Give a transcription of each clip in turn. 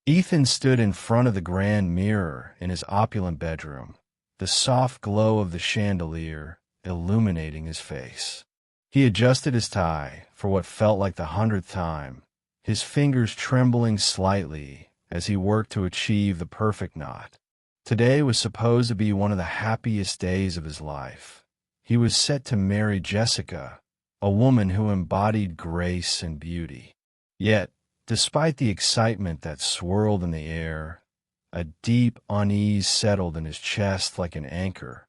Ethan stood in front of the grand mirror in his opulent bedroom, the soft glow of the chandelier illuminating his face. He adjusted his tie for what felt like the 100th time, his fingers trembling slightly as he worked to achieve the perfect knot. Today was supposed to be one of the happiest days of his life. He was set to marry Jessica, a woman who embodied grace and beauty. Yet, despite the excitement that swirled in the air, a deep unease settled in his chest like an anchor,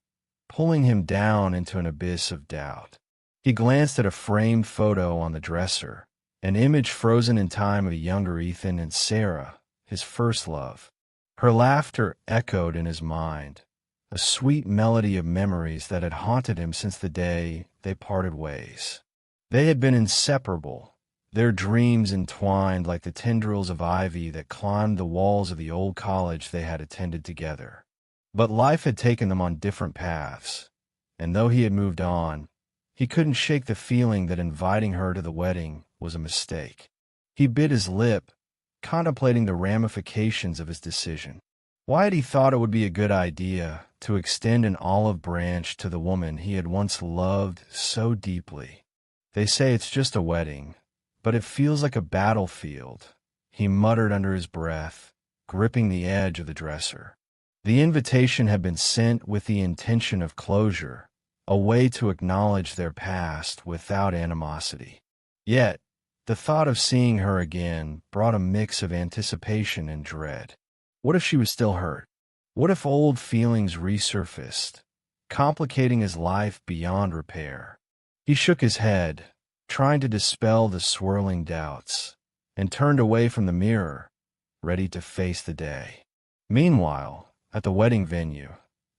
pulling him down into an abyss of doubt. He glanced at a framed photo on the dresser, an image frozen in time of a younger Ethan and Sarah, his first love. Her laughter echoed in his mind, a sweet melody of memories that had haunted him since the day they parted ways. They had been inseparable, their dreams entwined like the tendrils of ivy that climbed the walls of the old college they had attended together. But life had taken them on different paths, and though he had moved on, he couldn't shake the feeling that inviting her to the wedding was a mistake. He bit his lip, contemplating the ramifications of his decision. Why had he thought it would be a good idea to extend an olive branch to the woman he had once loved so deeply? They say it's just a wedding, but it feels like a battlefield, he muttered under his breath, gripping the edge of the dresser. The invitation had been sent with the intention of closure, a way to acknowledge their past without animosity. Yet, the thought of seeing her again brought a mix of anticipation and dread. What if she was still hurt? What if old feelings resurfaced, complicating his life beyond repair? He shook his head, trying to dispel the swirling doubts, and turned away from the mirror, ready to face the day. Meanwhile, at the wedding venue,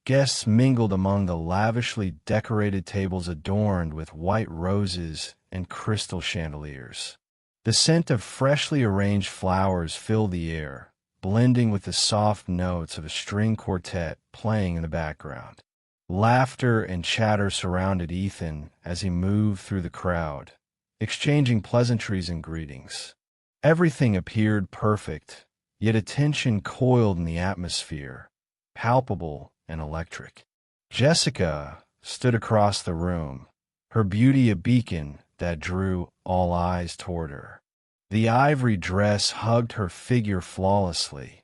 guests mingled among the lavishly decorated tables adorned with white roses and crystal chandeliers. The scent of freshly arranged flowers filled the air, blending with the soft notes of a string quartet playing in the background. Laughter and chatter surrounded Ethan as he moved through the crowd, exchanging pleasantries and greetings. Everything appeared perfect, yet a tension coiled in the atmosphere, palpable and electric. Jessica stood across the room, her beauty a beacon that drew all eyes toward her. The ivory dress hugged her figure flawlessly,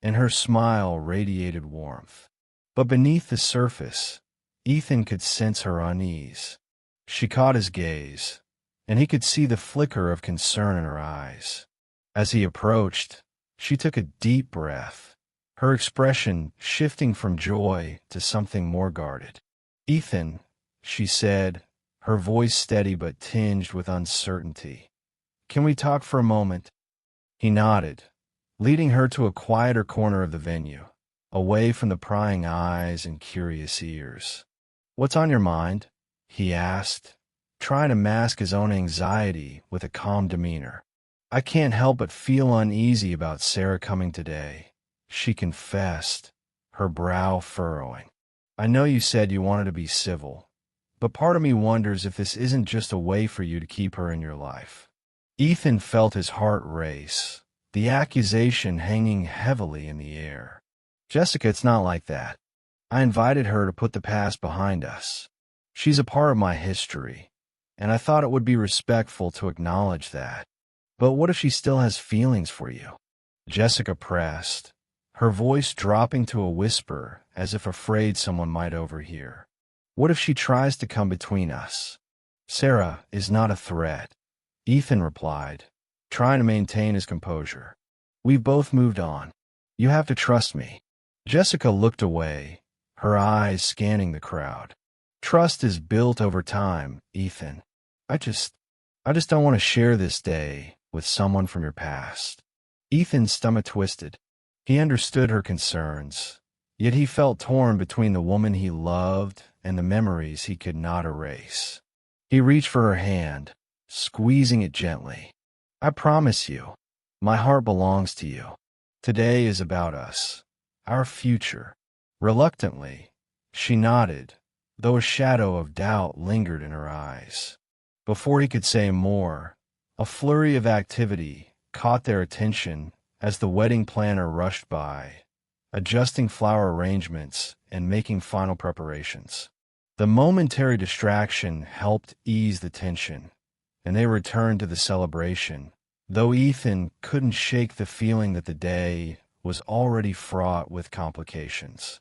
and her smile radiated warmth. But beneath the surface, Ethan could sense her unease. She caught his gaze, and he could see the flicker of concern in her eyes. As he approached, she took a deep breath, her expression shifting from joy to something more guarded. "Ethan," she said, her voice steady but tinged with uncertainty. "Can we talk for a moment?" He nodded, leading her to a quieter corner of the venue, away from the prying eyes and curious ears. "What's on your mind?" he asked, trying to mask his own anxiety with a calm demeanor. "I can't help but feel uneasy about Sarah coming today," she confessed, her brow furrowing. "I know you said you wanted to be civil, but part of me wonders if this isn't just a way for you to keep her in your life." Ethan felt his heart race, the accusation hanging heavily in the air. "Jessica, it's not like that. I invited her to put the past behind us. She's a part of my history, and I thought it would be respectful to acknowledge that. But what if she still has feelings for you?" Jessica pressed, her voice dropping to a whisper as if afraid someone might overhear. "What if she tries to come between us?" "Sarah is not a threat," Ethan replied, trying to maintain his composure. "We've both moved on. You have to trust me." Jessica looked away, her eyes scanning the crowd. "Trust is built over time, Ethan. I just don't want to share this day with someone from your past." Ethan's stomach twisted. He understood her concerns, yet he felt torn between the woman he loved and the memories he could not erase. He reached for her hand, squeezing it gently. "I promise you, my heart belongs to you. Today is about us, our future." Reluctantly, she nodded, though a shadow of doubt lingered in her eyes. Before he could say more, a flurry of activity caught their attention as the wedding planner rushed by, adjusting flower arrangements and making final preparations. The momentary distraction helped ease the tension, and they returned to the celebration, though Ethan couldn't shake the feeling that the day was already fraught with complications.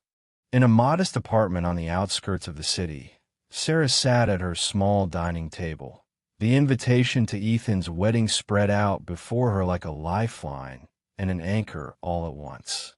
In a modest apartment on the outskirts of the city, Sarah sat at her small dining table. The invitation to Ethan's wedding spread out before her like a lifeline and an anchor all at once.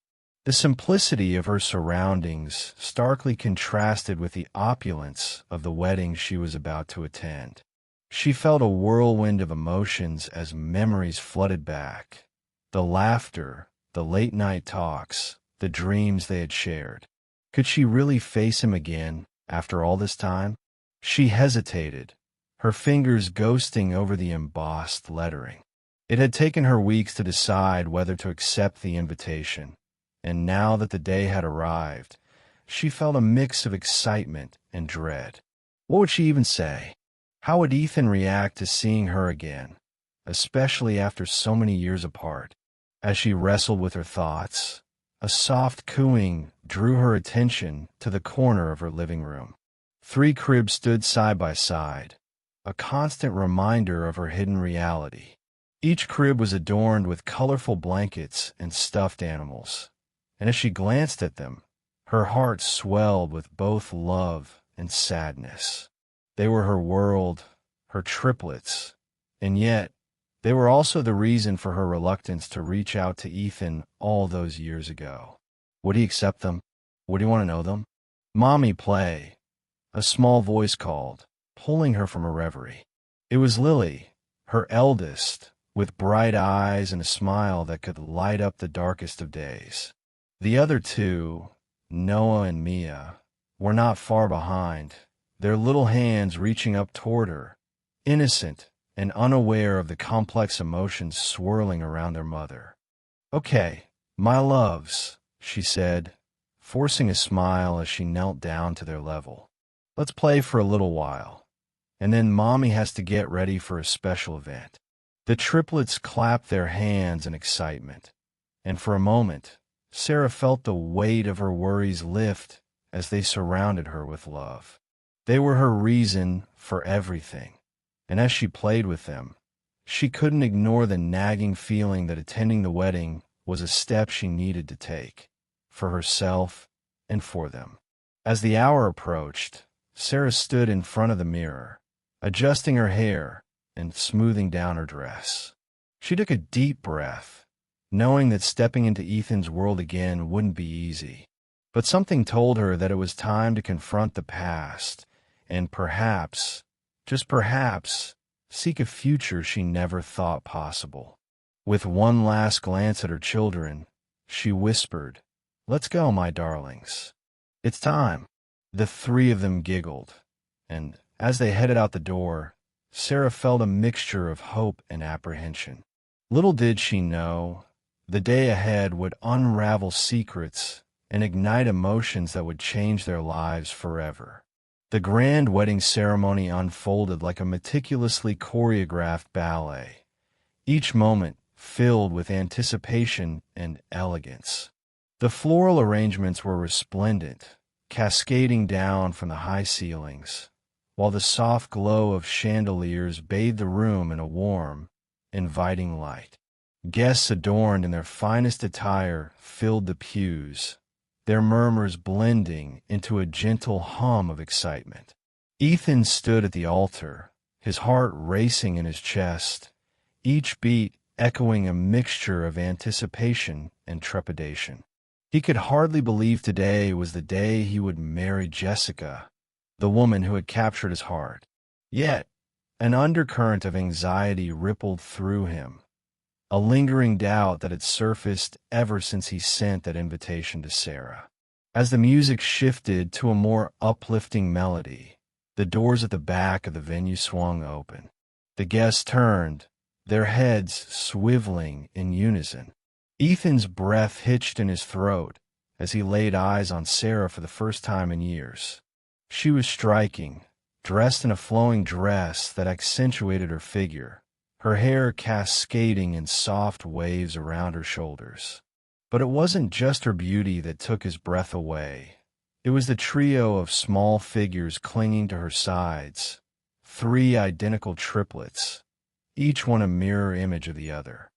The simplicity of her surroundings starkly contrasted with the opulence of the wedding she was about to attend. She felt a whirlwind of emotions as memories flooded back. The laughter, the late-night talks, the dreams they had shared. Could she really face him again after all this time? She hesitated, her fingers ghosting over the embossed lettering. It had taken her weeks to decide whether to accept the invitation, and now that the day had arrived, she felt a mix of excitement and dread. What would she even say? How would Ethan react to seeing her again, especially after so many years apart? As she wrestled with her thoughts, a soft cooing drew her attention to the corner of her living room. 3 cribs stood side by side, a constant reminder of her hidden reality. Each crib was adorned with colorful blankets and stuffed animals, and as she glanced at them, her heart swelled with both love and sadness. They were her world, her triplets, and yet they were also the reason for her reluctance to reach out to Ethan all those years ago. Would he accept them? Would he want to know them? "Mommy, play," a small voice called, pulling her from her reverie. It was Lily, her eldest, with bright eyes and a smile that could light up the darkest of days. The other 2, Noah and Mia, were not far behind, their little hands reaching up toward her, innocent and unaware of the complex emotions swirling around their mother. "Okay, my loves," she said, forcing a smile as she knelt down to their level. "Let's play for a little while, and then Mommy has to get ready for a special event." The triplets clapped their hands in excitement, and for a moment, Sarah felt the weight of her worries lift as they surrounded her with love. They were her reason for everything, and as she played with them, she couldn't ignore the nagging feeling that attending the wedding was a step she needed to take, for herself and for them. As the hour approached, Sarah stood in front of the mirror, adjusting her hair and smoothing down her dress. She took a deep breath, knowing that stepping into Ethan's world again wouldn't be easy. But something told her that it was time to confront the past and perhaps, just perhaps, seek a future she never thought possible. With one last glance at her children, she whispered, "Let's go, my darlings. It's time." The 3 of them giggled, and as they headed out the door, Sarah felt a mixture of hope and apprehension. Little did she know, the day ahead would unravel secrets and ignite emotions that would change their lives forever. The grand wedding ceremony unfolded like a meticulously choreographed ballet, each moment filled with anticipation and elegance. The floral arrangements were resplendent, cascading down from the high ceilings, while the soft glow of chandeliers bathed the room in a warm, inviting light. Guests adorned in their finest attire filled the pews, their murmurs blending into a gentle hum of excitement. Ethan stood at the altar, his heart racing in his chest, each beat echoing a mixture of anticipation and trepidation. He could hardly believe today was the day he would marry Jessica, the woman who had captured his heart. Yet, an undercurrent of anxiety rippled through him, a lingering doubt that had surfaced ever since he sent that invitation to Sarah. As the music shifted to a more uplifting melody, the doors at the back of the venue swung open. The guests turned, their heads swiveling in unison. Ethan's breath hitched in his throat as he laid eyes on Sarah for the first time in years. She was striking, dressed in a flowing dress that accentuated her figure, her hair cascading in soft waves around her shoulders. But it wasn't just her beauty that took his breath away. It was the trio of small figures clinging to her sides, 3 identical triplets, each one a mirror image of the other.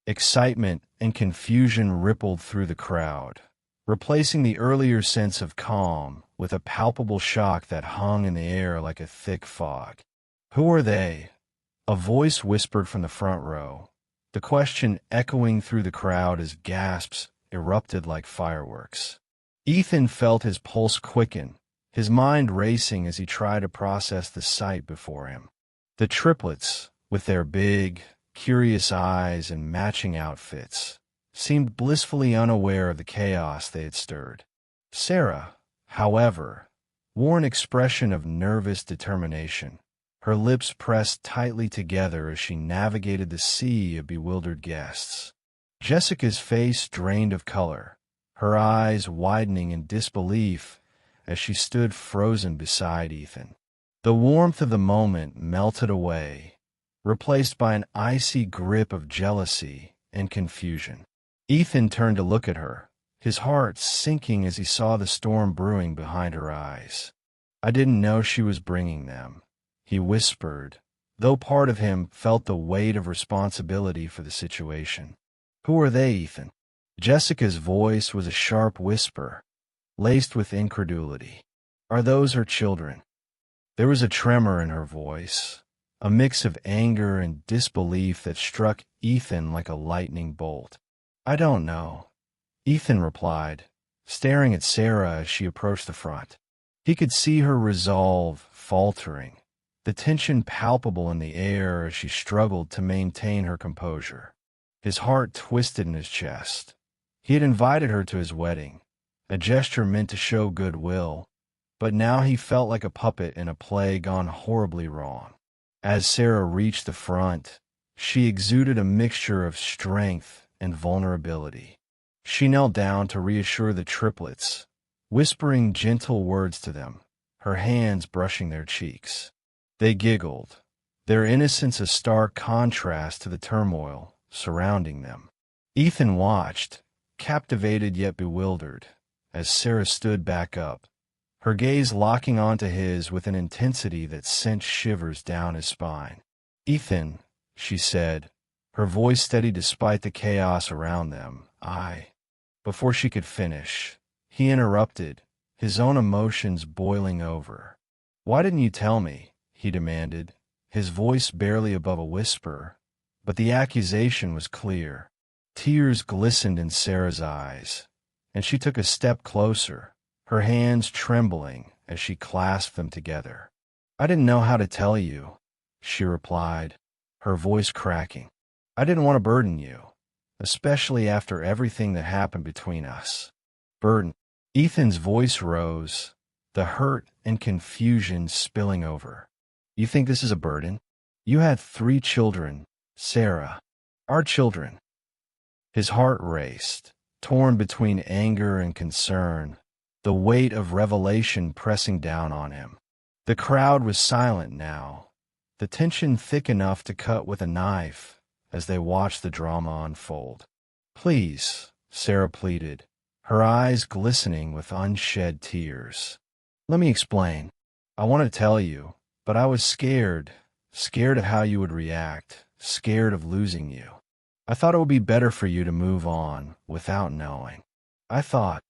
Excitement and confusion rippled through the crowd, replacing the earlier sense of calm with a palpable shock that hung in the air like a thick fog. "Who are they?" a voice whispered from the front row, the question echoing through the crowd as gasps erupted like fireworks. Ethan felt his pulse quicken, his mind racing as he tried to process the sight before him. The triplets, with their big, curious eyes and matching outfits, seemed blissfully unaware of the chaos they had stirred. Sarah, however, wore an expression of nervous determination, her lips pressed tightly together as she navigated the sea of bewildered guests. Jessica's face drained of color, her eyes widening in disbelief as she stood frozen beside Ethan. The warmth of the moment melted away, replaced by an icy grip of jealousy and confusion. Ethan turned to look at her, his heart sinking as he saw the storm brewing behind her eyes. "I didn't know she was bringing them," he whispered, though part of him felt the weight of responsibility for the situation. "Who are they, Ethan?" Jessica's voice was a sharp whisper, laced with incredulity. "Are those her children?" There was a tremor in her voice, a mix of anger and disbelief that struck Ethan like a lightning bolt. "I don't know," Ethan replied, staring at Sarah as she approached the front. He could see her resolve faltering, the tension palpable in the air as she struggled to maintain her composure. His heart twisted in his chest. He had invited her to his wedding, a gesture meant to show goodwill, but now he felt like a puppet in a play gone horribly wrong. As Sarah reached the front, she exuded a mixture of strength and vulnerability. She knelt down to reassure the triplets, whispering gentle words to them, her hands brushing their cheeks. They giggled, their innocence a stark contrast to the turmoil surrounding them. Ethan watched, captivated yet bewildered, as Sarah stood back up, her gaze locking onto his with an intensity that sent shivers down his spine. "Ethan," she said, her voice steady despite the chaos around them, Before she could finish, he interrupted, his own emotions boiling over. "Why didn't you tell me?" he demanded, his voice barely above a whisper, but the accusation was clear. Tears glistened in Sarah's eyes, and she took a step closer, her hands trembling as she clasped them together. "I didn't know how to tell you," she replied, her voice cracking. "I didn't want to burden you, especially after everything that happened between us." "Burden?" Ethan's voice rose, the hurt and confusion spilling over. "You think this is a burden? You had 3 children, Sarah. Our children." His heart raced, torn between anger and concern, the weight of revelation pressing down on him. The crowd was silent now, the tension thick enough to cut with a knife as they watched the drama unfold. "Please," Sarah pleaded, her eyes glistening with unshed tears. "Let me explain. I want to tell you, but I was scared of how you would react, scared of losing you. I thought it would be better for you to move on without knowing. I thought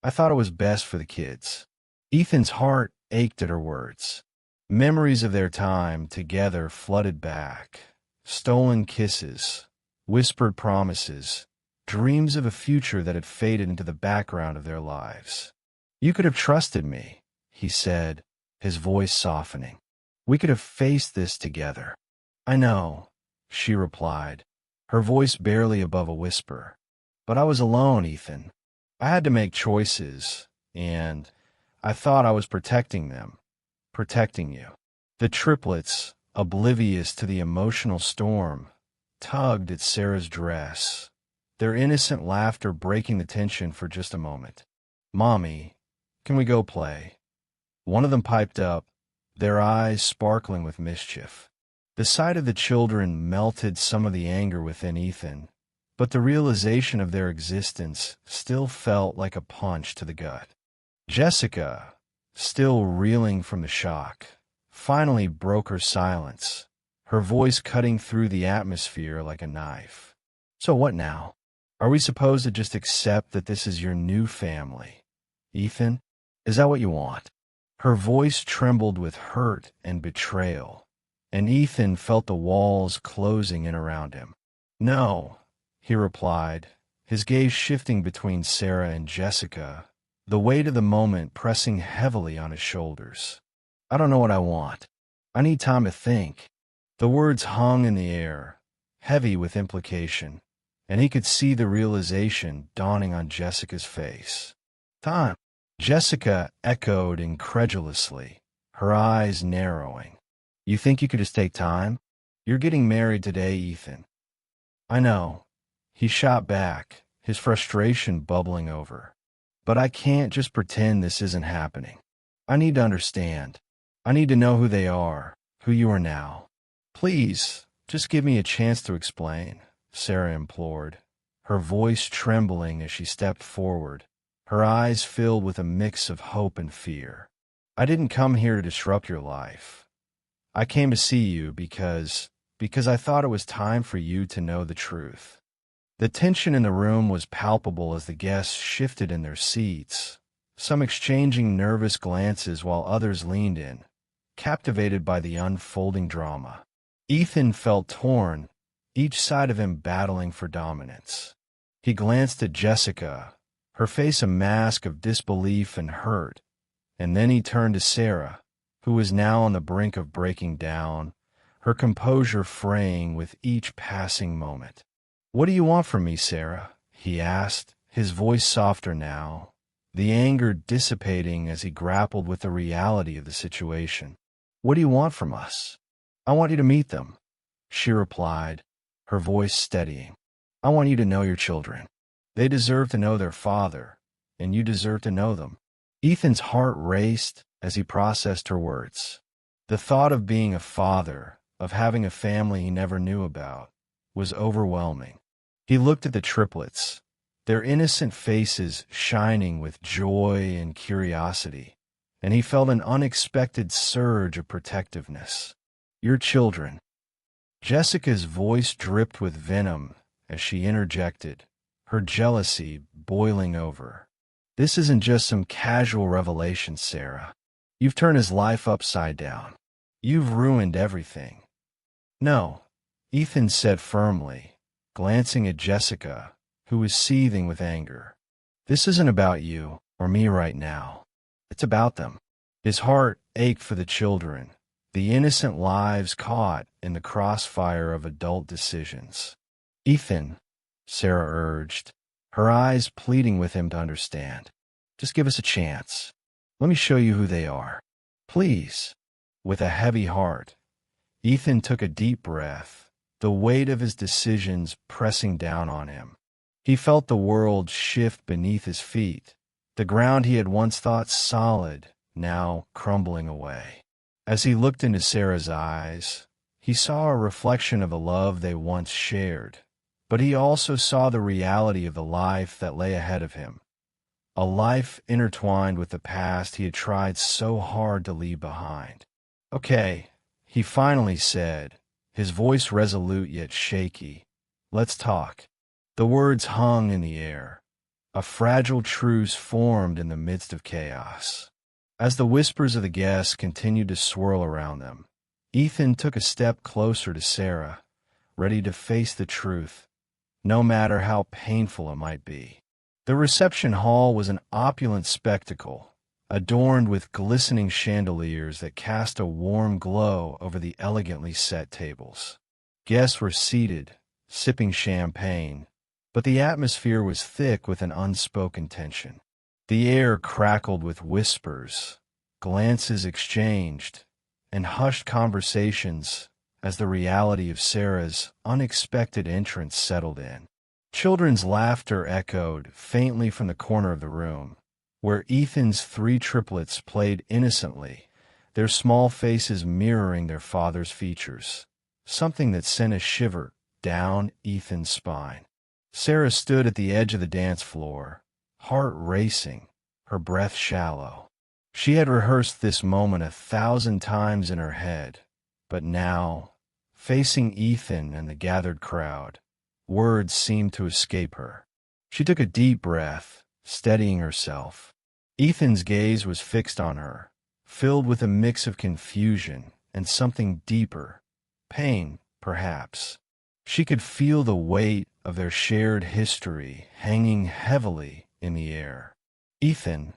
it was best for the kids." Ethan's heart ached at her words. Memories of their time together flooded back. Stolen kisses, whispered promises, dreams of a future that had faded into the background of their lives. "You could have trusted me," he said, his voice softening. "We could have faced this together." "I know," she replied, her voice barely above a whisper. "But I was alone, Ethan. I had to make choices, and I thought I was protecting them, protecting you." The triplets, oblivious to the emotional storm, tugged at Sarah's dress, their innocent laughter breaking the tension for just a moment. "Mommy, can we go play?" One of them piped up, their eyes sparkling with mischief. The sight of the children melted some of the anger within Ethan, but the realization of their existence still felt like a punch to the gut. Jessica, still reeling from the shock, finally broke her silence, her voice cutting through the atmosphere like a knife. "So what now? Are we supposed to just accept that this is your new family? Ethan, is that what you want?" Her voice trembled with hurt and betrayal, and Ethan felt the walls closing in around him. "No," he replied, his gaze shifting between Sarah and Jessica, the weight of the moment pressing heavily on his shoulders. "I don't know what I want. I need time to think." The words hung in the air, heavy with implication, and he could see the realization dawning on Jessica's face. "Time?" Jessica echoed incredulously, her eyes narrowing. "You think you could just take time? You're getting married today, Ethan." "I know," he shot back, his frustration bubbling over. "But I can't just pretend this isn't happening. I need to understand. I need to know who they are, who you are now. Please, just give me a chance to explain," Sarah implored, her voice trembling as she stepped forward, her eyes filled with a mix of hope and fear. "I didn't come here to disrupt your life. I came to see you because I thought it was time for you to know the truth." The tension in the room was palpable as the guests shifted in their seats, some exchanging nervous glances while others leaned in, captivated by the unfolding drama. Ethan felt torn, each side of him battling for dominance. He glanced at Jessica, her face a mask of disbelief and hurt, and then he turned to Sarah, who was now on the brink of breaking down, her composure fraying with each passing moment. "What do you want from me, Sarah?" he asked, his voice softer now, the anger dissipating as he grappled with the reality of the situation. "What do you want from us?" "I want you to meet them," she replied, her voice steadying. "I want you to know your children. They deserve to know their father, and you deserve to know them." Ethan's heart raced as he processed her words. The thought of being a father, of having a family he never knew about, was overwhelming. He looked at the triplets, their innocent faces shining with joy and curiosity, and he felt an unexpected surge of protectiveness. "Your children." Jessica's voice dripped with venom as she interjected, her jealousy boiling over. "This isn't just some casual revelation, Sarah. You've turned his life upside down. You've ruined everything." "No," Ethan said firmly, glancing at Jessica, who was seething with anger. "This isn't about you or me right now. It's about them." His heart ached for the children, the innocent lives caught in the crossfire of adult decisions. "Ethan," Sarah urged, her eyes pleading with him to understand. "Just give us a chance. Let me show you who they are. Please." With a heavy heart, Ethan took a deep breath, the weight of his decisions pressing down on him. He felt the world shift beneath his feet, the ground he had once thought solid, now crumbling away. As he looked into Sarah's eyes, he saw a reflection of the love they once shared, but he also saw the reality of the life that lay ahead of him, a life intertwined with the past he had tried so hard to leave behind. "Okay," he finally said, his voice resolute yet shaky. "Let's talk." The words hung in the air. A fragile truce formed in the midst of chaos. As the whispers of the guests continued to swirl around them, Ethan took a step closer to Sarah, ready to face the truth, no matter how painful it might be. The reception hall was an opulent spectacle, adorned with glistening chandeliers that cast a warm glow over the elegantly set tables. Guests were seated, sipping champagne, but the atmosphere was thick with an unspoken tension. The air crackled with whispers, glances exchanged, and hushed conversations as the reality of Sarah's unexpected entrance settled in. Children's laughter echoed faintly from the corner of the room, where Ethan's three triplets played innocently, their small faces mirroring their father's features. something that sent a shiver down Ethan's spine. Sarah stood at the edge of the dance floor, heart racing, her breath shallow. She had rehearsed this moment 1,000 times in her head, but now, facing Ethan and the gathered crowd, words seemed to escape her. She took a deep breath, steadying herself. Ethan's gaze was fixed on her, filled with a mix of confusion and something deeper, pain, perhaps. She could feel the weight of their shared history hanging heavily in the air. "Ethan,"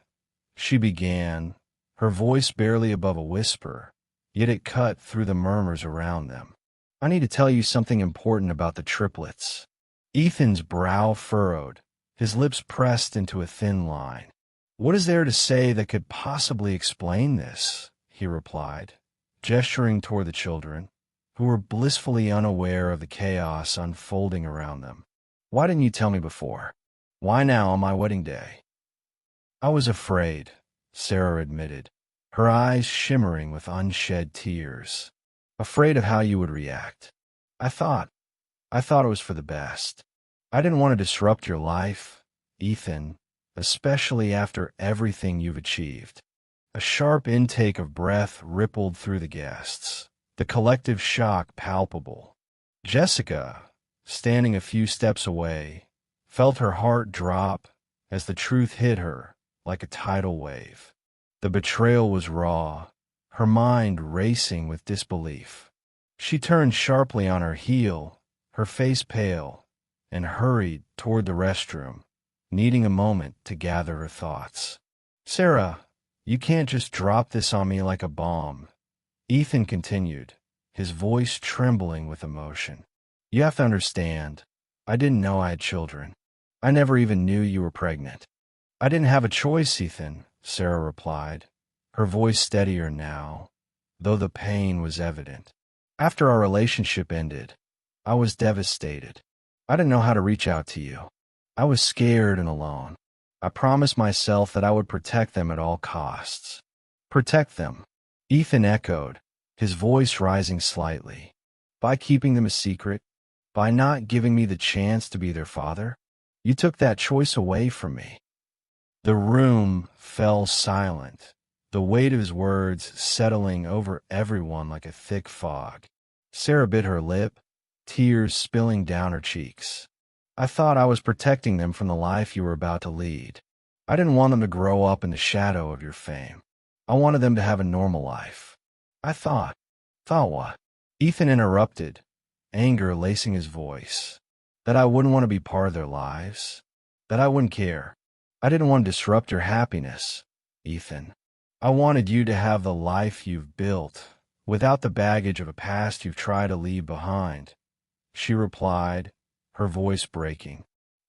she began, her voice barely above a whisper, yet it cut through the murmurs around them. "I need to tell you something important about the triplets." Ethan's brow furrowed, his lips pressed into a thin line. "What is there to say that could possibly explain this?" he replied, gesturing toward the children, who were blissfully unaware of the chaos unfolding around them. "Why didn't you tell me before? Why now on my wedding day?" "I was afraid," Sarah admitted, her eyes shimmering with unshed tears. "Afraid of how you would react. I thought it was for the best. I didn't want to disrupt your life, Ethan, especially after everything you've achieved." A sharp intake of breath rippled through the guests, the collective shock palpable. Jessica, standing a few steps away, felt her heart drop as the truth hit her like a tidal wave. The betrayal was raw, her mind racing with disbelief. She turned sharply on her heel, her face pale, and hurried toward the restroom, needing a moment to gather her thoughts. "Sarah, you can't just drop this on me like a bomb," Ethan continued, his voice trembling with emotion. "You have to understand, I didn't know I had children. I never even knew you were pregnant." "I didn't have a choice, Ethan," Sarah replied, her voice steadier now, though the pain was evident. "After our relationship ended, I was devastated. I didn't know how to reach out to you. I was scared and alone. I promised myself that I would protect them at all costs." "Protect them?" Ethan echoed, his voice rising slightly. "By keeping them a secret? By not giving me the chance to be their father? You took that choice away from me." The room fell silent, the weight of his words settling over everyone like a thick fog. Sarah bit her lip, tears spilling down her cheeks. "I thought I was protecting them from the life you were about to lead. I didn't want them to grow up in the shadow of your fame. I wanted them to have a normal life. I thought." "Thought what?" Ethan interrupted, anger lacing his voice. "That I wouldn't want to be part of their lives. That I wouldn't care. I didn't want to disrupt your happiness, Ethan. I wanted you to have the life you've built, without the baggage of a past you've tried to leave behind," she replied, her voice breaking.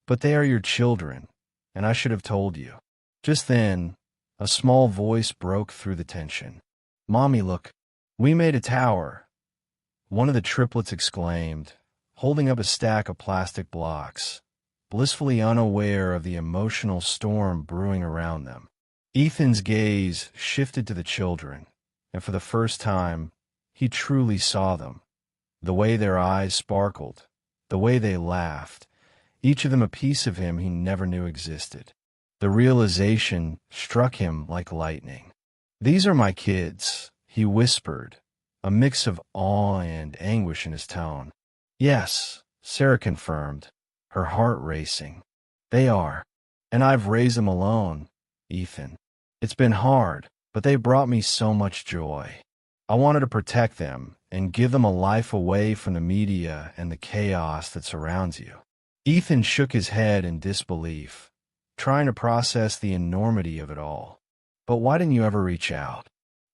"But they are your children, and I should have told you." Just then, a small voice broke through the tension. "Mommy, look, we made a tower," one of the triplets exclaimed, holding up a stack of plastic blocks, blissfully unaware of the emotional storm brewing around them. Ethan's gaze shifted to the children, and for the first time, he truly saw them. The way their eyes sparkled, the way they laughed, each of them a piece of him he never knew existed. The realization struck him like lightning. "These are my kids," he whispered, a mix of awe and anguish in his tone. "Yes," Sarah confirmed, her heart racing. "They are. And I've raised them alone, Ethan. It's been hard, but they brought me so much joy. I wanted to protect them and give them a life away from the media and the chaos that surrounds you." Ethan shook his head in disbelief, trying to process the enormity of it all. "But why didn't you ever reach out?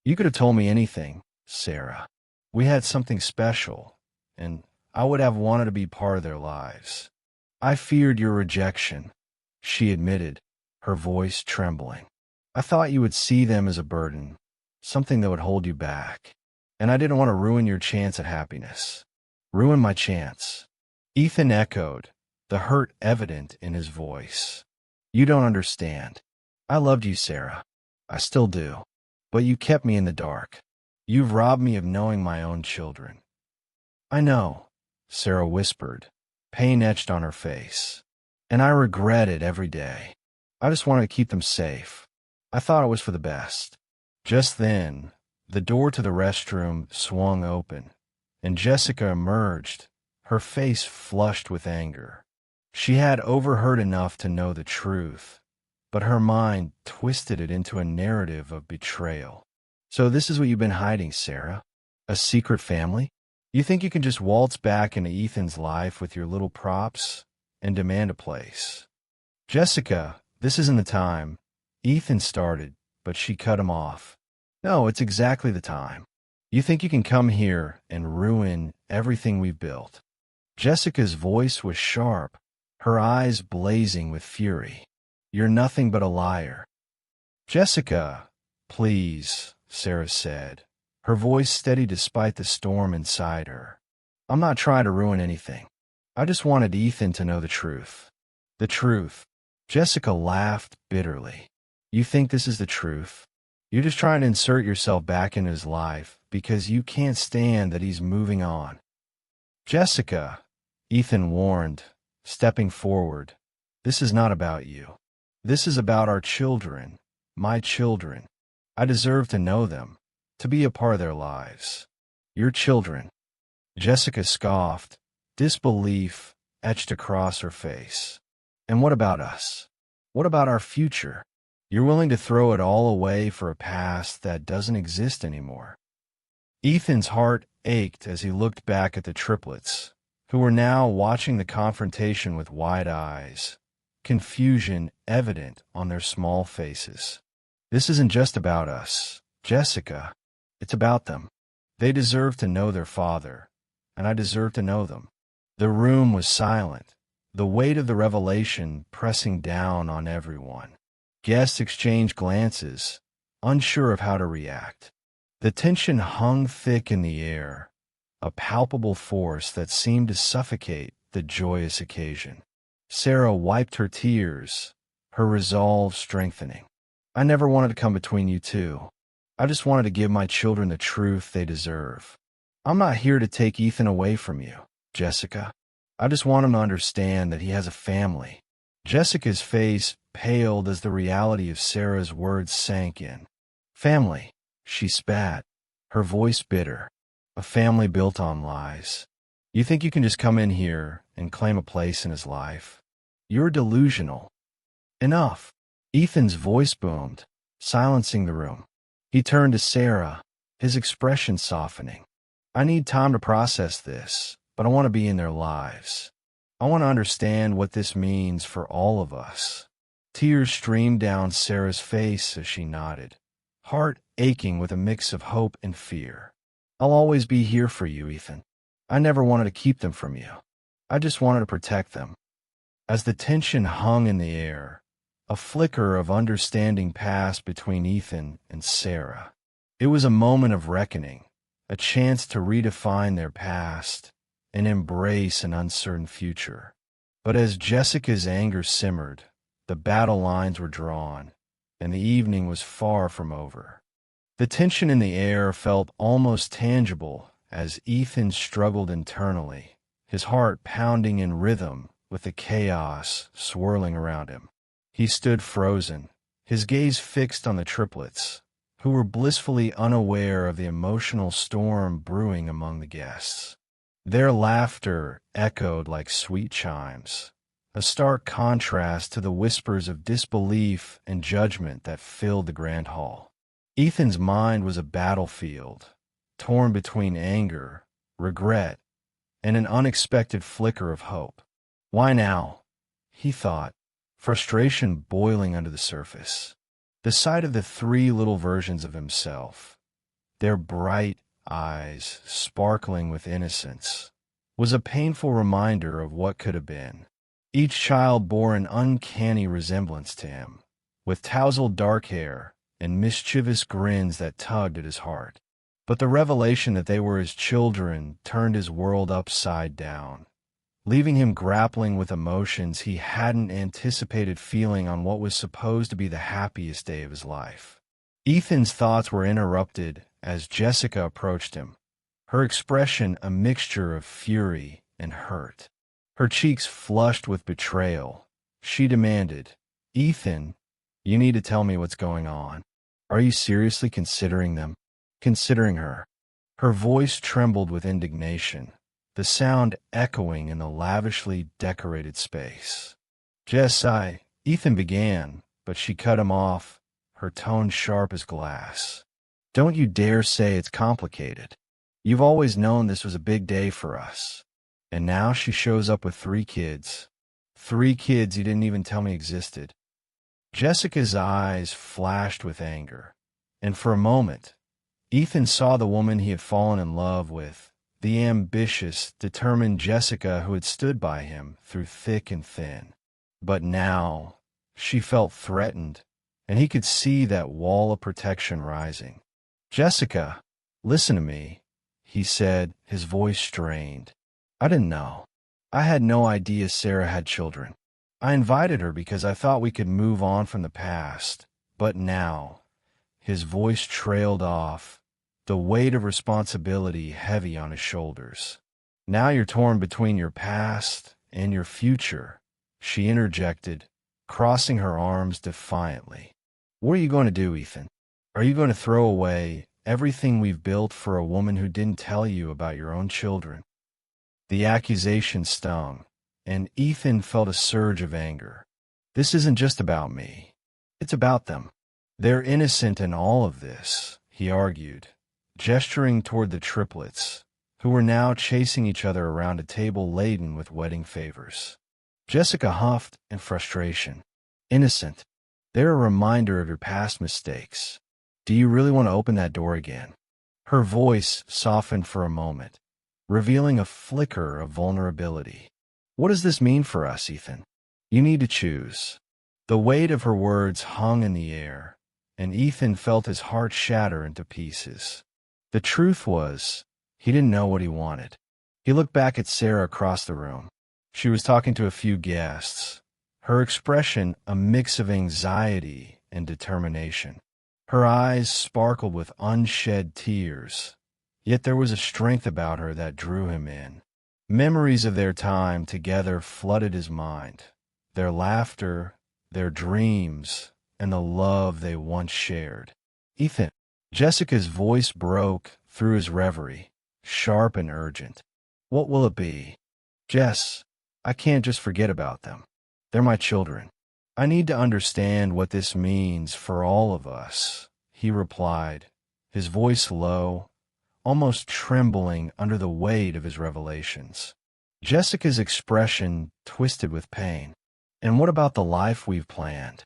You could have told me anything, Sarah. We had something special, and I would have wanted to be part of their lives. I feared your rejection," she admitted, her voice trembling. "I thought you would see them as a burden, something that would hold you back. And I didn't want to ruin your chance at happiness." "Ruin my chance?" Ethan echoed, the hurt evident in his voice. "You don't understand. I loved you, Sarah. I still do. But you kept me in the dark. You've robbed me of knowing my own children." I know, Sarah whispered, pain etched on her face. And I regret it every day. I just wanted to keep them safe. I thought it was for the best. Just then, the door to the restroom swung open, and Jessica emerged, her face flushed with anger. She had overheard enough to know the truth, but her mind twisted it into a narrative of betrayal. So this is what you've been hiding, Sarah? A secret family? You think you can just waltz back into Ethan's life with your little props and demand a place? Jessica, this isn't the time. Ethan started, but she cut him off. No, it's exactly the time. You think you can come here and ruin everything we've built? Jessica's voice was sharp, her eyes blazing with fury. You're nothing but a liar. Jessica, please, Sarah said, her voice steady despite the storm inside her. I'm not trying to ruin anything. I just wanted Ethan to know the truth. The truth. Jessica laughed bitterly. You think this is the truth? You're just trying to insert yourself back into his life because you can't stand that he's moving on. Jessica, Ethan warned, stepping forward. This is not about you. This is about our children, my children. I deserve to know them, to be a part of their lives. Your children. Jessica scoffed, disbelief etched across her face. And what about us? What about our future? You're willing to throw it all away for a past that doesn't exist anymore. Ethan's heart ached as he looked back at the triplets, who were now watching the confrontation with wide eyes, confusion evident on their small faces. This isn't just about us, Jessica. It's about them. They deserve to know their father, and I deserve to know them. The room was silent, the weight of the revelation pressing down on everyone. Guests exchanged glances, unsure of how to react. The tension hung thick in the air, a palpable force that seemed to suffocate the joyous occasion. Sarah wiped her tears, her resolve strengthening. I never wanted to come between you two. I just wanted to give my children the truth they deserve. I'm not here to take Ethan away from you, Jessica. I just want him to understand that he has a family. Jessica's face paled as the reality of Sarah's words sank in. Family, she spat, her voice bitter. A family built on lies. You think you can just come in here and claim a place in his life? You're delusional. Enough. Ethan's voice boomed, silencing the room. He turned to Sarah, his expression softening. I need time to process this, but I want to be in their lives. I want to understand what this means for all of us. Tears streamed down Sarah's face as she nodded, heart aching with a mix of hope and fear. I'll always be here for you, Ethan. I never wanted to keep them from you. I just wanted to protect them. As the tension hung in the air, a flicker of understanding passed between Ethan and Sarah. It was a moment of reckoning, a chance to redefine their past and embrace an uncertain future. But as Jessica's anger simmered, the battle lines were drawn, and the evening was far from over. The tension in the air felt almost tangible as Ethan struggled internally, his heart pounding in rhythm with the chaos swirling around him. He stood frozen, his gaze fixed on the triplets, who were blissfully unaware of the emotional storm brewing among the guests. Their laughter echoed like sweet chimes, a stark contrast to the whispers of disbelief and judgment that filled the grand hall. Ethan's mind was a battlefield, torn between anger, regret, and an unexpected flicker of hope. Why now? He thought, frustration boiling under the surface. The sight of the three little versions of himself, their bright eyes sparkling with innocence, was a painful reminder of what could have been. Each child bore an uncanny resemblance to him, with tousled dark hair and mischievous grins that tugged at his heart. But the revelation that they were his children turned his world upside down, leaving him grappling with emotions he hadn't anticipated feeling on what was supposed to be the happiest day of his life. Ethan's thoughts were interrupted as Jessica approached him, her expression a mixture of fury and hurt. Her cheeks flushed with betrayal. She demanded, "Ethan, you need to tell me what's going on. Are you seriously considering them?" Considering her. Her voice trembled with indignation, the sound echoing in the lavishly decorated space. "Jess, Ethan began, but she cut him off, her tone sharp as glass. "Don't you dare say it's complicated. You've always known this was a big day for us. And now she shows up with 3 kids. 3 kids you didn't even tell me existed." Jessica's eyes flashed with anger, and for a moment, Ethan saw the woman he had fallen in love with, the ambitious, determined Jessica who had stood by him through thick and thin. But now, she felt threatened, and he could see that wall of protection rising. "Jessica, listen to me," he said, his voice strained. "I didn't know. I had no idea Sarah had children. I invited her because I thought we could move on from the past. But now," his voice trailed off, the weight of responsibility heavy on his shoulders. "Now you're torn between your past and your future," she interjected, crossing her arms defiantly. "What are you going to do, Ethan? Are you going to throw away everything we've built for a woman who didn't tell you about your own children?" The accusation stung, and Ethan felt a surge of anger. "This isn't just about me. It's about them. They're innocent in all of this," he argued, gesturing toward the triplets, who were now chasing each other around a table laden with wedding favors. Jessica huffed in frustration. "Innocent. They're a reminder of your past mistakes. Do you really want to open that door again?" Her voice softened for a moment, revealing a flicker of vulnerability. "What does this mean for us, Ethan? You need to choose." The weight of her words hung in the air, and Ethan felt his heart shatter into pieces. The truth was, he didn't know what he wanted. He looked back at Sarah across the room. She was talking to a few guests, her expression a mix of anxiety and determination. Her eyes sparkled with unshed tears, yet there was a strength about her that drew him in. Memories of their time together flooded his mind, their laughter, their dreams, and the love they once shared. "Ethan," Jessica's voice broke through his reverie, sharp and urgent. "What will it be?" "Jess, I can't just forget about them. They're my children. I need to understand what this means for all of us," he replied, his voice low, almost trembling under the weight of his revelations. Jessica's expression twisted with pain. "And what about the life we've planned?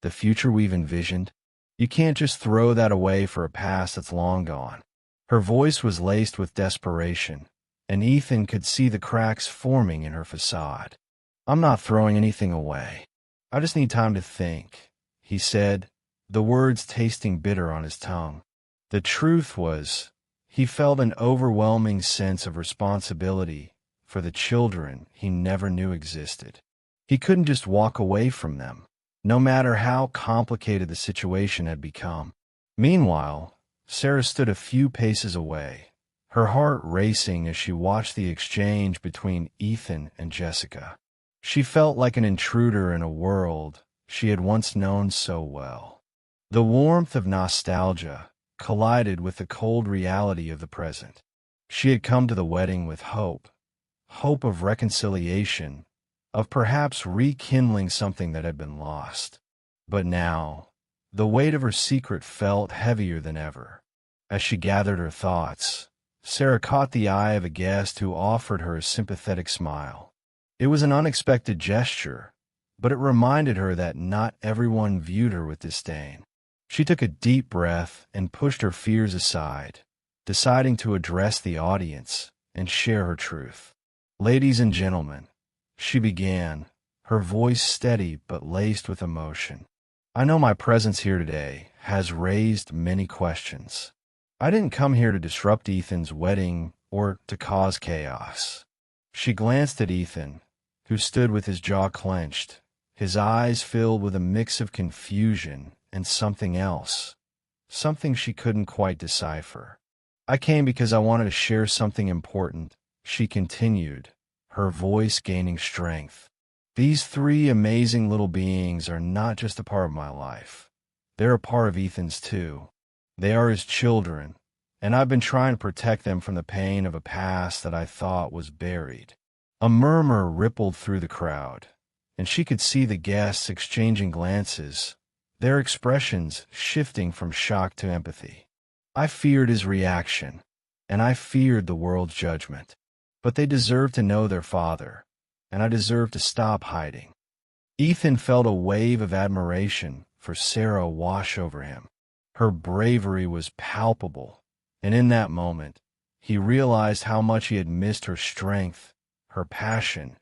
The future we've envisioned? You can't just throw that away for a past that's long gone." Her voice was laced with desperation, and Ethan could see the cracks forming in her facade. "I'm not throwing anything away. I just need time to think," he said, the words tasting bitter on his tongue. The truth was, he felt an overwhelming sense of responsibility for the children he never knew existed. He couldn't just walk away from them, no matter how complicated the situation had become. Meanwhile, Sarah stood a few paces away, her heart racing as she watched the exchange between Ethan and Jessica. She felt like an intruder in a world she had once known so well. The warmth of nostalgia collided with the cold reality of the present. She had come to the wedding with hope of reconciliation, of perhaps rekindling something that had been lost. But now, the weight of her secret felt heavier than ever. As she gathered her thoughts, Sarah caught the eye of a guest who offered her a sympathetic smile. It was an unexpected gesture, but it reminded her that not everyone viewed her with disdain. She took a deep breath and pushed her fears aside, deciding to address the audience and share her truth. "Ladies and gentlemen," she began, her voice steady but laced with emotion. "I know my presence here today has raised many questions. I didn't come here to disrupt Ethan's wedding or to cause chaos." She glanced at Ethan, who stood with his jaw clenched, his eyes filled with a mix of confusion and something else, something she couldn't quite decipher. I came because I wanted to share something important, she continued, her voice gaining strength. These three amazing little beings are not just a part of my life. They're a part of Ethan's too. They are his children, and I've been trying to protect them from the pain of a past that I thought was buried. A murmur rippled through the crowd, and she could see the guests exchanging glances, their expressions shifting from shock to empathy. I feared his reaction, and I feared the world's judgment. But they deserved to know their father, and I deserved to stop hiding. Ethan felt a wave of admiration for Sarah wash over him. Her bravery was palpable, and in that moment, he realized how much he had missed her strength, her passion,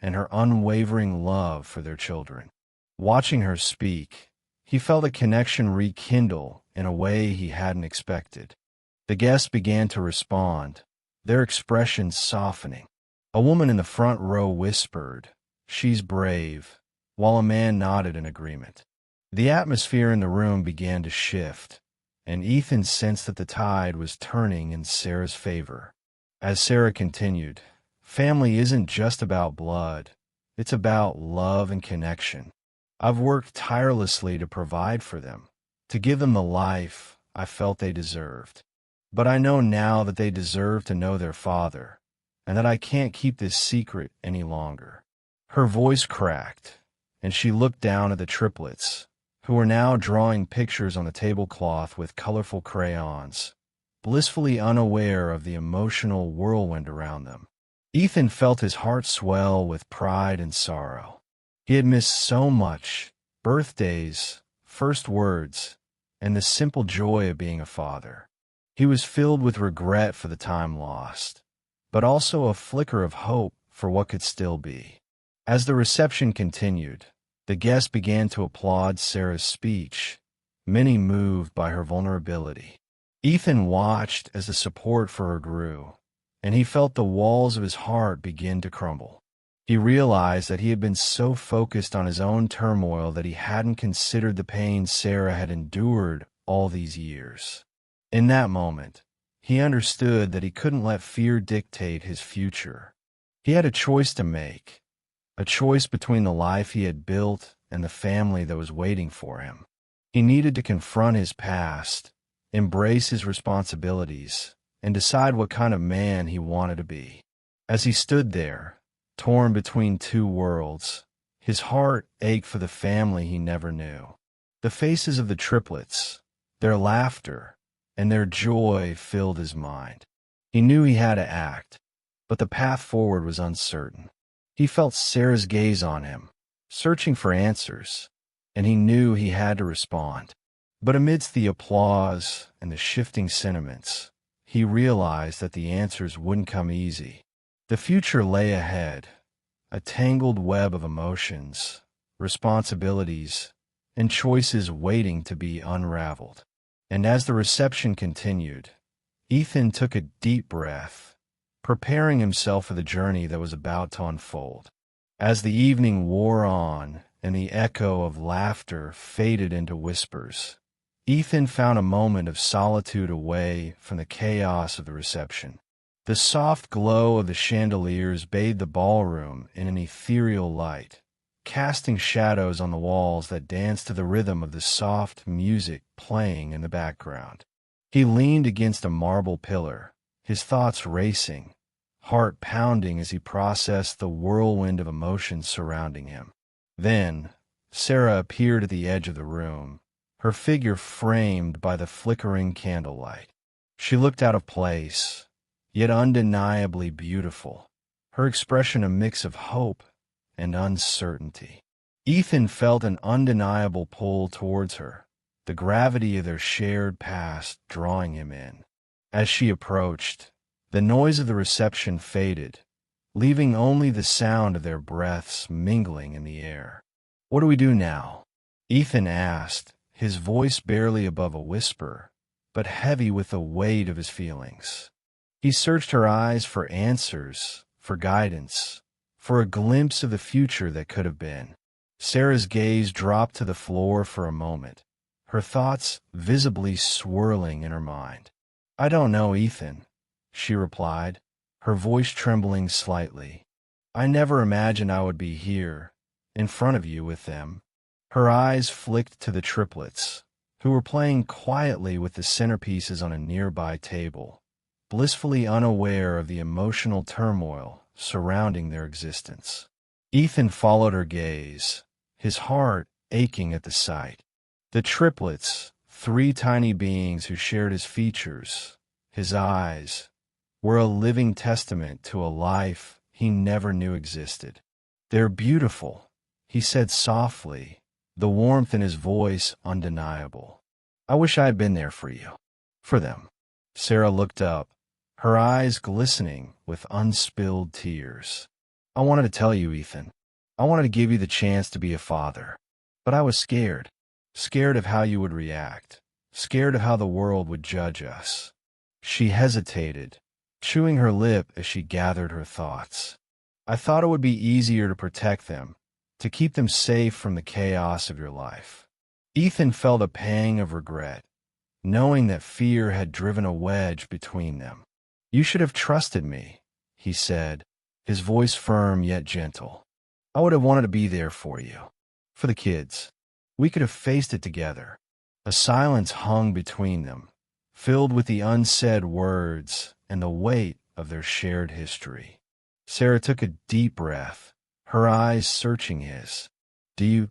and her unwavering love for their children. Watching her speak, he felt a connection rekindle in a way he hadn't expected. The guests began to respond, their expressions softening. A woman in the front row whispered, "She's brave," while a man nodded in agreement. The atmosphere in the room began to shift, and Ethan sensed that the tide was turning in Sarah's favor. As Sarah continued, "Family isn't just about blood. It's about love and connection. I've worked tirelessly to provide for them, to give them the life I felt they deserved. But I know now that they deserve to know their father, and that I can't keep this secret any longer." Her voice cracked, and she looked down at the triplets, who were now drawing pictures on the tablecloth with colorful crayons, blissfully unaware of the emotional whirlwind around them. Ethan felt his heart swell with pride and sorrow. He had missed so much: birthdays, first words, and the simple joy of being a father. He was filled with regret for the time lost, but also a flicker of hope for what could still be. As the reception continued, the guests began to applaud Sarah's speech, many moved by her vulnerability. Ethan watched as the support for her grew, and he felt the walls of his heart begin to crumble. He realized that he had been so focused on his own turmoil that he hadn't considered the pain Sarah had endured all these years. In that moment, he understood that he couldn't let fear dictate his future. He had a choice to make, a choice between the life he had built and the family that was waiting for him. He needed to confront his past, embrace his responsibilities, and decide what kind of man he wanted to be. As he stood there, torn between two worlds, his heart ached for the family he never knew. The faces of the triplets, their laughter, and their joy filled his mind. He knew he had to act, but the path forward was uncertain. He felt Sarah's gaze on him, searching for answers, and he knew he had to respond. But amidst the applause and the shifting sentiments, he realized that the answers wouldn't come easy. The future lay ahead, a tangled web of emotions, responsibilities, and choices waiting to be unraveled. And as the reception continued, Ethan took a deep breath, preparing himself for the journey that was about to unfold. As the evening wore on and the echo of laughter faded into whispers, Ethan found a moment of solitude away from the chaos of the reception. The soft glow of the chandeliers bathed the ballroom in an ethereal light, casting shadows on the walls that danced to the rhythm of the soft music playing in the background. He leaned against a marble pillar, his thoughts racing, heart pounding as he processed the whirlwind of emotions surrounding him. Then, Sarah appeared at the edge of the room, her figure framed by the flickering candlelight. She looked out of place, yet undeniably beautiful, her expression a mix of hope and uncertainty. Ethan felt an undeniable pull towards her, the gravity of their shared past drawing him in. As she approached, the noise of the reception faded, leaving only the sound of their breaths mingling in the air. "What do we do now?" Ethan asked, his voice barely above a whisper, but heavy with the weight of his feelings. He searched her eyes for answers, for guidance, for a glimpse of the future that could have been. Sarah's gaze dropped to the floor for a moment, her thoughts visibly swirling in her mind. I don't know, Ethan, she replied, her voice trembling slightly. I never imagined I would be here, in front of you with them. Her eyes flicked to the triplets, who were playing quietly with the centerpieces on a nearby table, blissfully unaware of the emotional turmoil surrounding their existence. Ethan followed her gaze, his heart aching at the sight. The triplets, three tiny beings who shared his features, his eyes, were a living testament to a life he never knew existed. They're beautiful, he said softly, the warmth in his voice undeniable. I wish I had been there for you. For them. Sarah looked up, her eyes glistening with unspilled tears. I wanted to tell you, Ethan. I wanted to give you the chance to be a father. But I was scared. Scared of how you would react. Scared of how the world would judge us. She hesitated, chewing her lip as she gathered her thoughts. I thought it would be easier to protect them, to keep them safe from the chaos of your life. Ethan felt a pang of regret, knowing that fear had driven a wedge between them. You should have trusted me, he said, his voice firm yet gentle. I would have wanted to be there for you. For the kids. We could have faced it together. A silence hung between them, filled with the unsaid words and the weight of their shared history. Sarah took a deep breath, her eyes searching his. Do you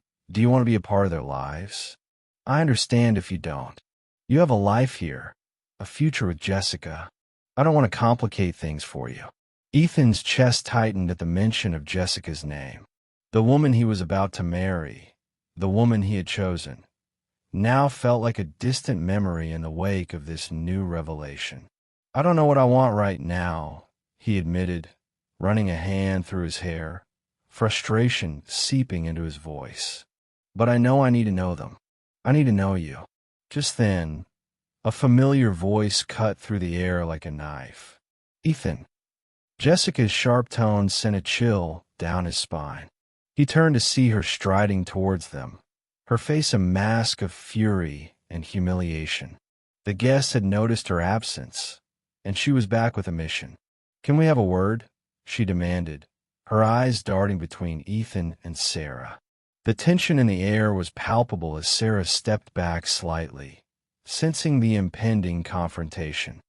want to be a part of their lives? I understand if you don't. You have a life here, a future with Jessica. I don't want to complicate things for you. Ethan's chest tightened at the mention of Jessica's name. The woman he was about to marry, the woman he had chosen, now felt like a distant memory in the wake of this new revelation. I don't know what I want right now, he admitted, running a hand through his hair, frustration seeping into his voice. But I know I need to know them. I need to know you. Just then, a familiar voice cut through the air like a knife. Ethan. Jessica's sharp tones sent a chill down his spine. He turned to see her striding towards them, her face a mask of fury and humiliation. The guest had noticed her absence, and she was back with a mission. Can we have a word? She demanded, her eyes darting between Ethan and Sarah. The tension in the air was palpable as Sarah stepped back slightly, sensing the impending confrontation.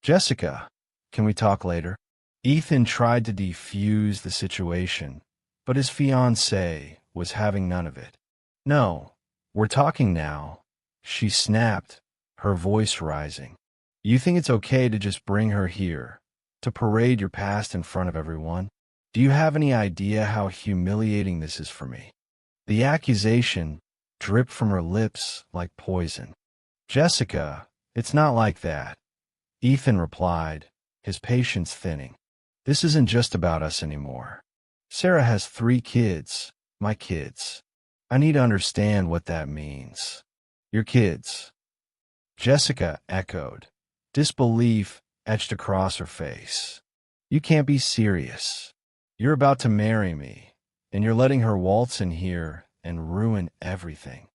Jessica, can we talk later? Ethan tried to defuse the situation, but his fiancée was having none of it. No, we're talking now, she snapped, her voice rising. You think it's okay to just bring her here, to parade your past in front of everyone? Do you have any idea how humiliating this is for me? The accusation dripped from her lips like poison. Jessica, it's not like that, Ethan replied, his patience thinning. This isn't just about us anymore. Sarah has 3 kids, my kids. I need to understand what that means. Your kids. Jessica echoed, disbelief etched across her face. You can't be serious. You're about to marry me, and you're letting her waltz in here and ruin everything.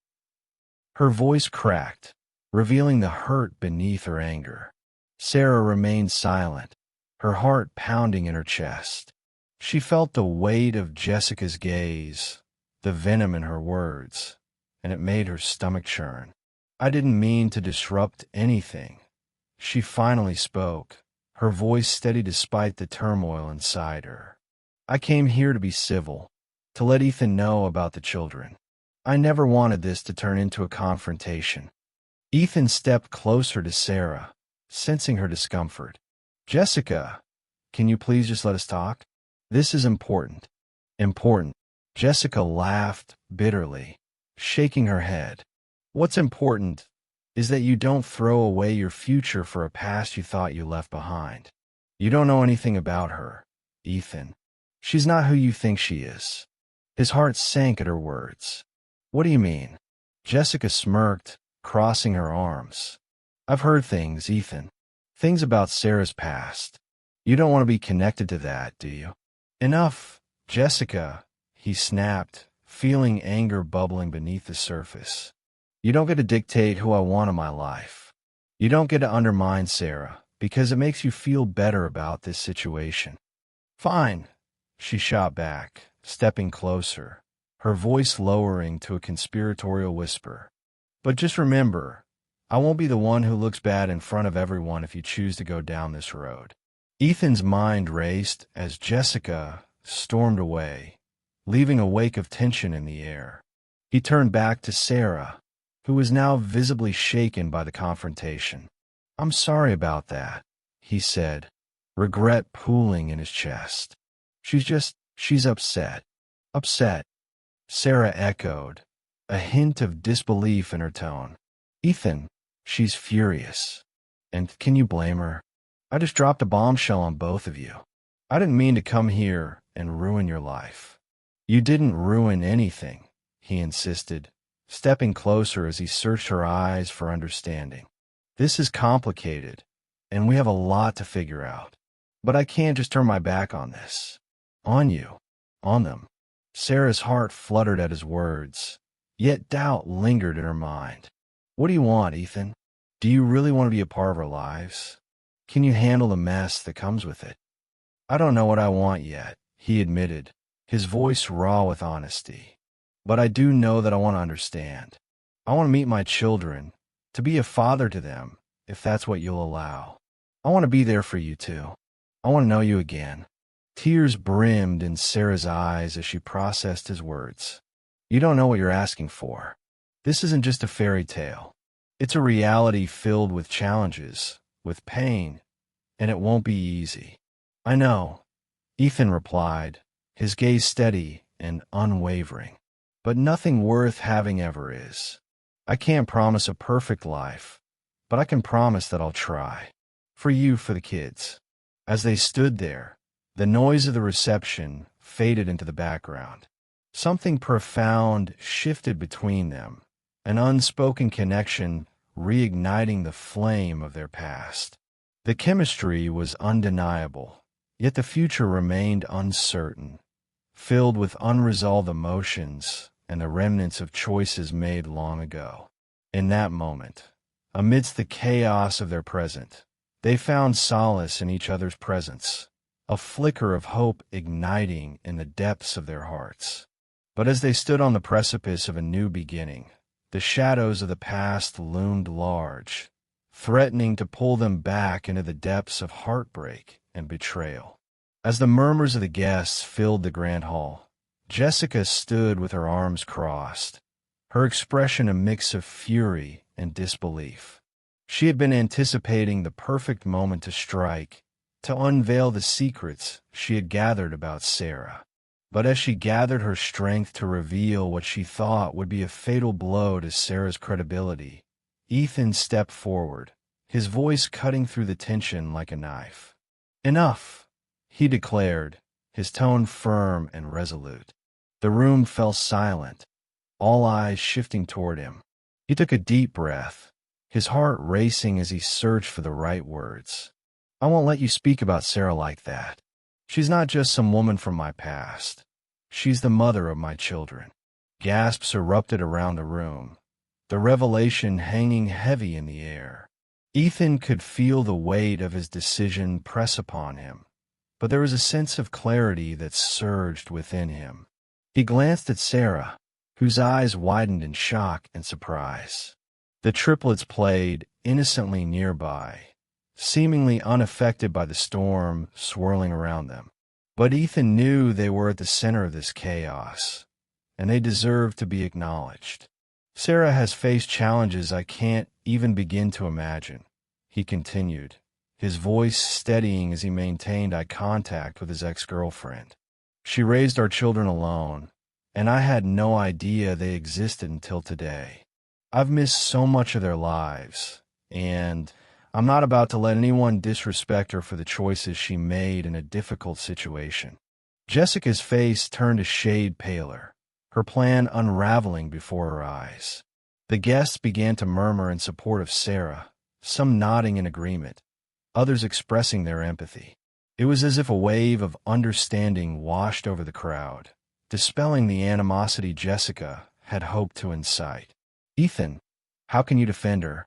Her voice cracked, revealing the hurt beneath her anger. Sarah remained silent, her heart pounding in her chest. She felt the weight of Jessica's gaze, the venom in her words, and it made her stomach churn. I didn't mean to disrupt anything. She finally spoke, her voice steady despite the turmoil inside her. I came here to be civil, to let Ethan know about the children. I never wanted this to turn into a confrontation. Ethan stepped closer to Sarah, sensing her discomfort. Jessica, can you please just let us talk? This is important. Important. Jessica laughed bitterly, shaking her head. What's important is that you don't throw away your future for a past you thought you left behind. You don't know anything about her, Ethan. She's not who you think she is. His heart sank at her words. What do you mean? Jessica smirked, crossing her arms. I've heard things, Ethan. Things about Sarah's past. You don't want to be connected to that, do you? Enough, Jessica, he snapped, feeling anger bubbling beneath the surface. You don't get to dictate who I want in my life. You don't get to undermine Sarah, because it makes you feel better about this situation. Fine, she shot back, stepping closer, her voice lowering to a conspiratorial whisper. But just remember, I won't be the one who looks bad in front of everyone if you choose to go down this road. Ethan's mind raced as Jessica stormed away, leaving a wake of tension in the air. He turned back to Sarah, who was now visibly shaken by the confrontation. "I'm sorry about that," he said, regret pooling in his chest. She's upset." "Upset?" Sarah echoed, a hint of disbelief in her tone. "Ethan, she's furious. And can you blame her? I just dropped a bombshell on both of you. I didn't mean to come here and ruin your life." "You didn't ruin anything," he insisted, stepping closer as he searched her eyes for understanding. "This is complicated, and we have a lot to figure out. But I can't just turn my back on this. On you. On them." Sarah's heart fluttered at his words, yet doubt lingered in her mind. "What do you want, Ethan? Do you really want to be a part of our lives? Can you handle the mess that comes with it?" "I don't know what I want yet," he admitted, his voice raw with honesty. "But I do know that I want to understand. I want to meet my children, to be a father to them, if that's what you'll allow. I want to be there for you too. I want to know you again." Tears brimmed in Sarah's eyes as she processed his words. "You don't know what you're asking for. This isn't just a fairy tale. It's a reality filled with challenges, with pain, and it won't be easy." "I know," Ethan replied, his gaze steady and unwavering. "But nothing worth having ever is. I can't promise a perfect life, but I can promise that I'll try. For you, for the kids." As they stood there, the noise of the reception faded into the background. Something profound shifted between them, an unspoken connection reigniting the flame of their past. The chemistry was undeniable, yet the future remained uncertain, filled with unresolved emotions and the remnants of choices made long ago. In that moment, amidst the chaos of their present, they found solace in each other's presence, a flicker of hope igniting in the depths of their hearts. But as they stood on the precipice of a new beginning, the shadows of the past loomed large, threatening to pull them back into the depths of heartbreak and betrayal. As the murmurs of the guests filled the grand hall, Jessica stood with her arms crossed, her expression a mix of fury and disbelief. She had been anticipating the perfect moment to strike, to unveil the secrets she had gathered about Sarah. But as she gathered her strength to reveal what she thought would be a fatal blow to Sarah's credibility, Ethan stepped forward, his voice cutting through the tension like a knife. "Enough," he declared, his tone firm and resolute. The room fell silent, all eyes shifting toward him. He took a deep breath, his heart racing as he searched for the right words. "I won't let you speak about Sarah like that. She's not just some woman from my past. She's the mother of my children." Gasps erupted around the room, the revelation hanging heavy in the air. Ethan could feel the weight of his decision press upon him, but there was a sense of clarity that surged within him. He glanced at Sarah, whose eyes widened in shock and surprise. The triplets played innocently nearby, seemingly unaffected by the storm swirling around them. But Ethan knew they were at the center of this chaos, and they deserved to be acknowledged. "Sarah has faced challenges I can't even begin to imagine," he continued, his voice steadying as he maintained eye contact with his ex-girlfriend. "She raised our children alone, and I had no idea they existed until today. I've missed so much of their lives, and I'm not about to let anyone disrespect her for the choices she made in a difficult situation." Jessica's face turned a shade paler, her plan unraveling before her eyes. The guests began to murmur in support of Sarah, some nodding in agreement, others expressing their empathy. It was as if a wave of understanding washed over the crowd, dispelling the animosity Jessica had hoped to incite. "Ethan, how can you defend her?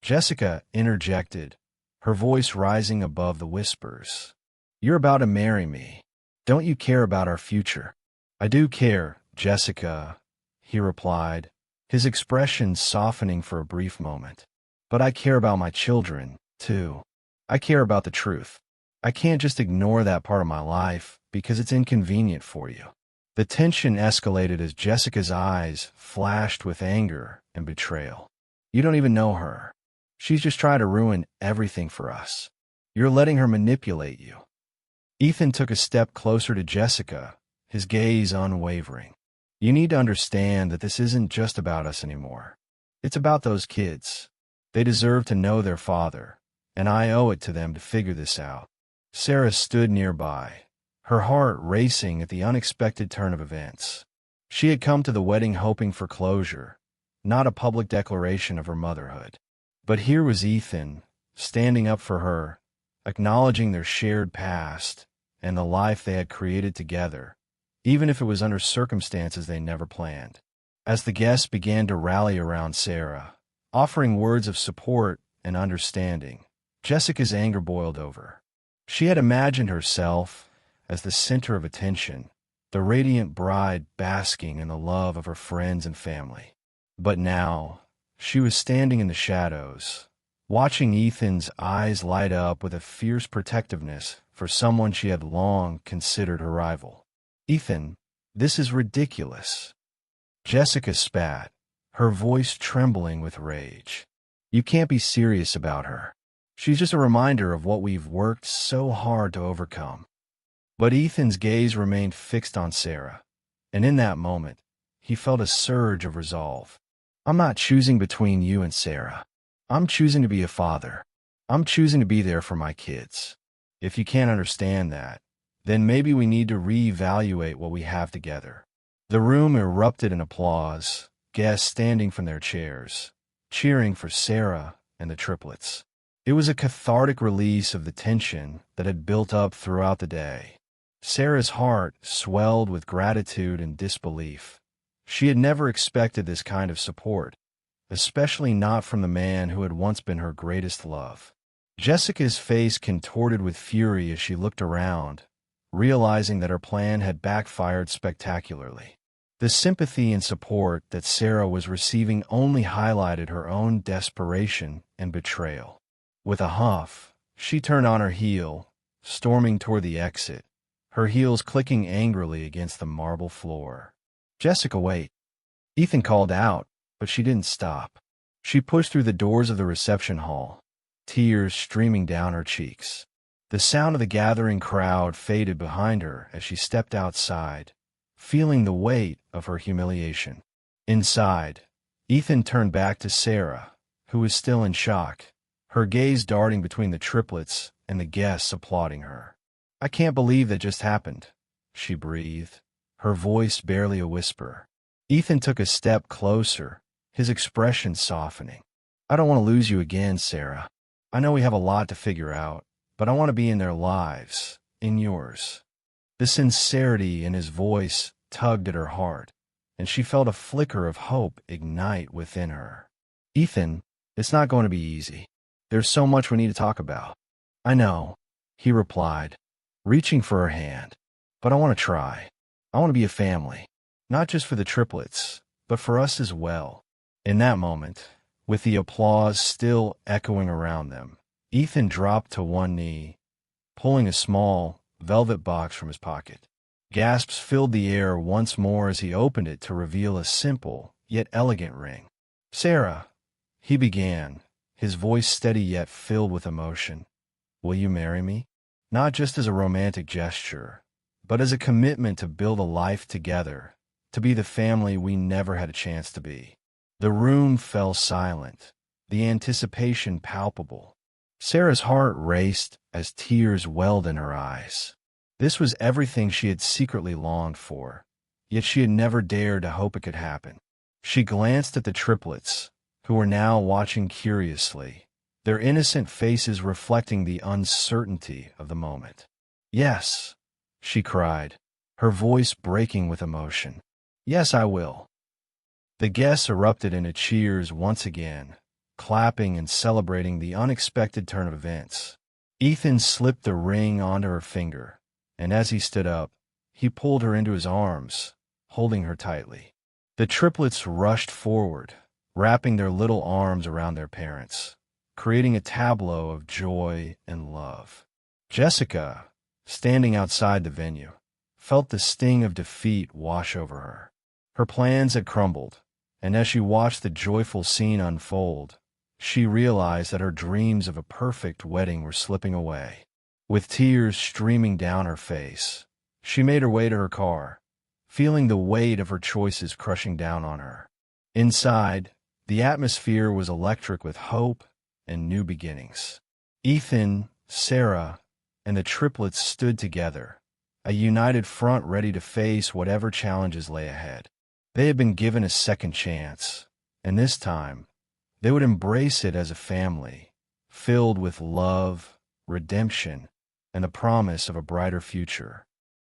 Jessica interjected, her voice rising above the whispers. "You're about to marry me. Don't you care about our future?" "I do care, Jessica," he replied, his expression softening for a brief moment. "But I care about my children, too. I care about the truth. I can't just ignore that part of my life because it's inconvenient for you." The tension escalated as Jessica's eyes flashed with anger and betrayal. "You don't even know her. She's just trying to ruin everything for us. You're letting her manipulate you." Ethan took a step closer to Jessica, his gaze unwavering. "You need to understand that this isn't just about us anymore. It's about those kids. They deserve to know their father, and I owe it to them to figure this out." Sarah stood nearby, her heart racing at the unexpected turn of events. She had come to the wedding hoping for closure, not a public declaration of her motherhood. But here was Ethan, standing up for her, acknowledging their shared past and the life they had created together, even if it was under circumstances they never planned. As the guests began to rally around Sarah, offering words of support and understanding, Jessica's anger boiled over. She had imagined herself as the center of attention, the radiant bride basking in the love of her friends and family. But now, she was standing in the shadows, watching Ethan's eyes light up with a fierce protectiveness for someone she had long considered her rival. "Ethan, this is ridiculous." Jessica spat, her voice trembling with rage. "You can't be serious about her. She's just a reminder of what we've worked so hard to overcome." But Ethan's gaze remained fixed on Sarah, and in that moment, he felt a surge of resolve. "I'm not choosing between you and Sarah. I'm choosing to be a father. I'm choosing to be there for my kids. If you can't understand that, then maybe we need to reevaluate what we have together." The room erupted in applause, guests standing from their chairs, cheering for Sarah and the triplets. It was a cathartic release of the tension that had built up throughout the day. Sarah's heart swelled with gratitude and disbelief. She had never expected this kind of support, especially not from the man who had once been her greatest love. Jessica's face contorted with fury as she looked around, realizing that her plan had backfired spectacularly. The sympathy and support that Sarah was receiving only highlighted her own desperation and betrayal. With a huff, she turned on her heel, storming toward the exit, her heels clicking angrily against the marble floor. "Jessica, wait." Ethan called out, but she didn't stop. She pushed through the doors of the reception hall, tears streaming down her cheeks. The sound of the gathering crowd faded behind her as she stepped outside, feeling the weight of her humiliation. Inside, Ethan turned back to Sarah, who was still in shock, her gaze darting between the triplets and the guests applauding her. "I can't believe that just happened," she breathed, her voice barely a whisper. Ethan took a step closer, his expression softening. "I don't want to lose you again, Sarah. I know we have a lot to figure out, but I want to be in their lives, in yours." The sincerity in his voice tugged at her heart, and she felt a flicker of hope ignite within her. "Ethan, it's not going to be easy. There's so much we need to talk about." "I know," he replied, reaching for her hand. "But I want to try. I want to be a family, not just for the triplets, but for us as well." In that moment, with the applause still echoing around them, Ethan dropped to one knee, pulling a small, velvet box from his pocket. Gasps filled the air once more as he opened it to reveal a simple, yet elegant ring. "Sarah," he began, his voice steady yet filled with emotion, "will you marry me? Not just as a romantic gesture, but as a commitment to build a life together, to be the family we never had a chance to be." The room fell silent, the anticipation palpable. Sarah's heart raced as tears welled in her eyes. This was everything she had secretly longed for, yet she had never dared to hope it could happen. She glanced at the triplets, who were now watching curiously, their innocent faces reflecting the uncertainty of the moment. "Yes," she cried, her voice breaking with emotion. "Yes, I will." The guests erupted into cheers once again, clapping and celebrating the unexpected turn of events. Ethan slipped the ring onto her finger, and as he stood up, he pulled her into his arms, holding her tightly. The triplets rushed forward, wrapping their little arms around their parents, creating a tableau of joy and love. Jessica, standing outside the venue, felt the sting of defeat wash over her. Her plans had crumbled, and as she watched the joyful scene unfold, she realized that her dreams of a perfect wedding were slipping away. With tears streaming down her face, she made her way to her car, feeling the weight of her choices crushing down on her. Inside, the atmosphere was electric with hope and new beginnings. Ethan, Sarah, and the triplets stood together, a united front ready to face whatever challenges lay ahead. They had been given a second chance, and this time, they would embrace it as a family, filled with love, redemption, and the promise of a brighter future.